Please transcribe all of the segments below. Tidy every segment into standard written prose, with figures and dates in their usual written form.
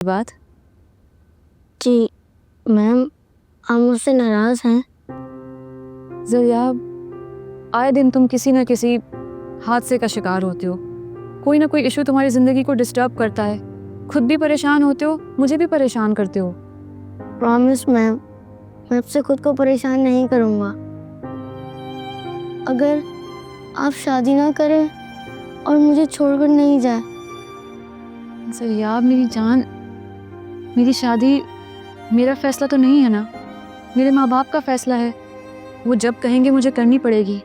बात? जी मैम, आप मुझसे नाराज हैं? ज़रिया, आए दिन तुम किसी न किसी हादसे का शिकार होते हो। कोई ना कोई इशू तुम्हारी ज़िंदगी को डिस्टर्ब करता है। खुद भी परेशान होते हो, मुझे भी परेशान करते हो। प्रॉमिस मैम, मैं आपसे खुद को परेशान नहीं करूँगा। अगर आप शादी ना करें और मुझे छोड़कर नहीं जाए। ज़रिया मेरी जान, मेरी शादी मेरा फैसला तो नहीं है ना, मेरे माँ बाप का फैसला है। वो जब कहेंगे मुझे करनी पड़ेगी।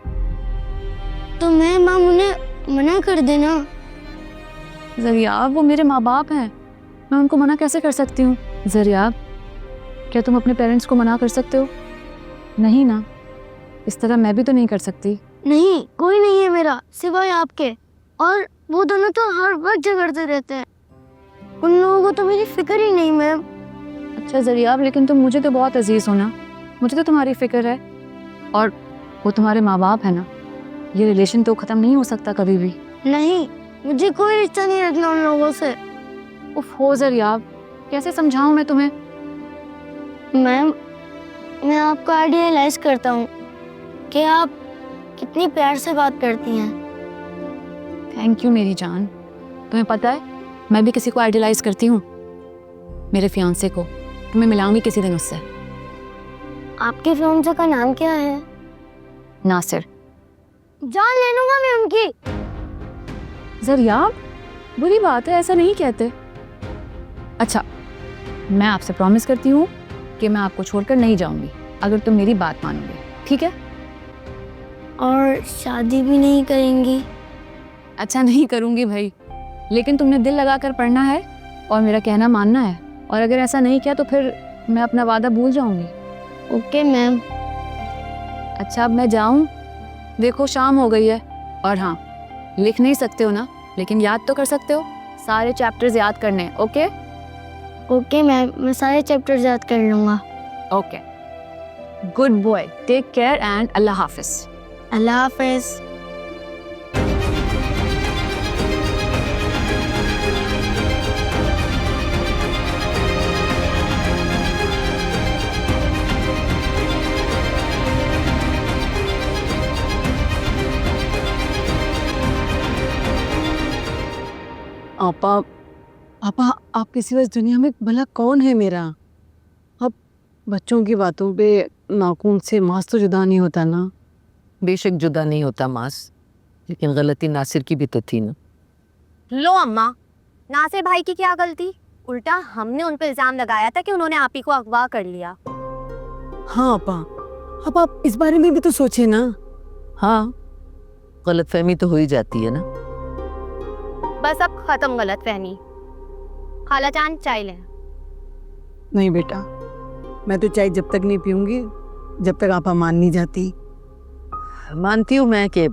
तो मैम आप उन्हें मना कर देना। ज़रिया, वो मेरे माँ बाप हैं, मैं उनको मना कैसे कर सकती हूँ? ज़रिया, क्या तुम अपने पेरेंट्स को मना कर सकते हो? नहीं ना, इस तरह मैं भी तो नहीं कर सकती। नहीं, कोई नहीं है मेरा सिवाय आपके, और वो दोनों तो हर वक्त झगड़ते रहते हैं। उन लोगों को तो मेरी फिक्र ही नहीं मैम। अच्छा ज़रिया, लेकिन तुम मुझे तो बहुत अजीज हो ना, मुझे तो तुम्हारी फिक्र है, और वो तुम्हारे माँ बाप है ना। ये रिलेशन तो ख़त्म नहीं हो सकता कभी भी। नहीं, मुझे कोई रिश्ता नहीं रखना उन लोगों से। उफ हो ज़रिया, कैसे समझाऊं मैं तुम्हें? मैम, मैं आपको आइडियलाइज करता हूँ कि आप कितनी प्यार से बात करती हैं। थैंक यू मेरी जान। तुम्हें पता है, मैं भी किसी को आइडियलाइज करती हूँ, मेरे फियांसे को। तुम्हें मिलाऊंगी किसी दिन उससे। आपके फियांसे का नाम क्या है? नासिर। जान ले लूंगा मैं उनकी। ज़रिया, बुरी बात है, ऐसा नहीं कहते। अच्छा, मैं आपसे प्रॉमिस करती हूँ कि मैं आपको छोड़कर नहीं जाऊंगी अगर तुम मेरी बात मानोगे, ठीक है? और शादी भी नहीं करेंगी? अच्छा, नहीं करूंगी भाई, लेकिन तुमने दिल लगाकर पढ़ना है और मेरा कहना मानना है, और अगर ऐसा नहीं किया तो फिर मैं अपना वादा भूल जाऊंगी। Okay ma'am. अच्छा, अब मैं जाऊं? देखो शाम हो गई है, और हाँ, लिख नहीं सकते हो ना, लेकिन याद तो कर सकते हो। सारे चैप्टर्स याद करने हैं, ओके? ओके मैम, मैं सारे चैप्टर याद कर लूंगा। Okay, good boy, take care and अल्लाह हाफिज। अल्लाह हाफिज। आपा, आपा, आपके सिवा इस दुनिया में भला कौन है मेरा? अब बच्चों की बातों पे नाखून से मांस तो जुदा नहीं होता ना। बेशक जुदा नहीं होता मांस, लेकिन गलती नासिर की भी तो थी ना। लो अम्मा, नासिर भाई की क्या गलती? उल्टा हमने उन पर इल्जाम लगाया था कि उन्होंने आप ही को अगवा कर लिया। हाँ आपा, अब आप इस बारे में भी तो सोचे ना। हाँ, गलतफहमी तो हो ही जाती है ना। बस अब खत्म गलतफहमी। खाला जान, चाय लें। नहीं बेटा, मैं तो चाय जब तक नहीं पीऊंगी जब तक आपा मान नहीं जाती। मानती हूँ मैं कि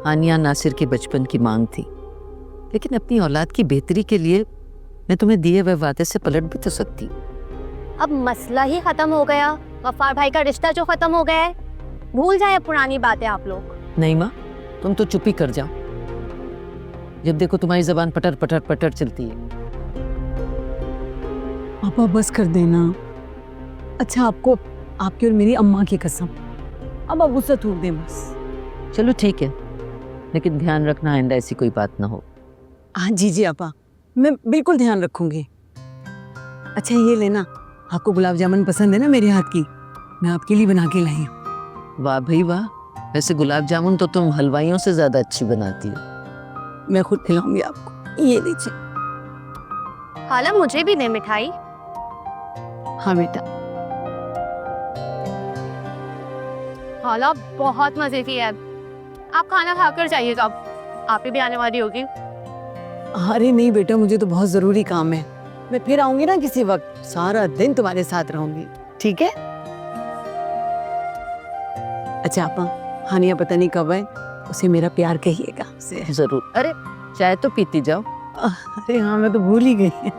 हानिया नासिर के बचपन की मांग थी, लेकिन अपनी औलाद की बेहतरी के लिए मैं तुम्हें दिए हुए वादे से पलट भी तो सकती। अब मसला ही खत्म हो गया, गफ्फार भाई का रिश्ता जो खत्म हो गया है, भूल जाए पुरानी बातें आप लोग। नहीं माँ, तुम तो चुप ही कर जाओ। जब देखो तुम्हारी जबान पटर पटर पटर चलती है। आपा बस कर देना। अच्छा, आपको आपकी और मेरी अम्मा की कसम, अब आप गुस्सा थूक दें बस। चलो ठीक है, लेकिन ध्यान रखना आइंदा ऐसी कोई बात ना हो। हाँ जी जी आपा, मैं बिल्कुल ध्यान रखूंगी। अच्छा ये लेना, आपको गुलाब जामुन पसंद है ना मेरे हाथ की? मैं आपके लिए बना के लाई हूँ। वाह भाई वाह, वैसे गुलाब जामुन तो तुम हलवाइयों से ज्यादा अच्छी बनाती हो। मैं खुद खिलाऊंगी आपको, ये लीजिए। खाला मुझे भी दे मिठाई। हाँ बेटा। खाला बहुत मजे की है। आप खाना खाकर जाइएगा, अब आप ही भी आने वाली होगी। अरे नहीं बेटा, मुझे तो बहुत जरूरी काम है। मैं फिर आऊंगी ना किसी वक्त, सारा दिन तुम्हारे साथ रहूंगी, ठीक है? अच्छा आपा, हानिया पता नहीं कब है, उसे मेरा प्यार कहिएगा। जरूर। अरे चाय तो पीती जाओ। अरे हाँ, मैं तो भूल ही गई।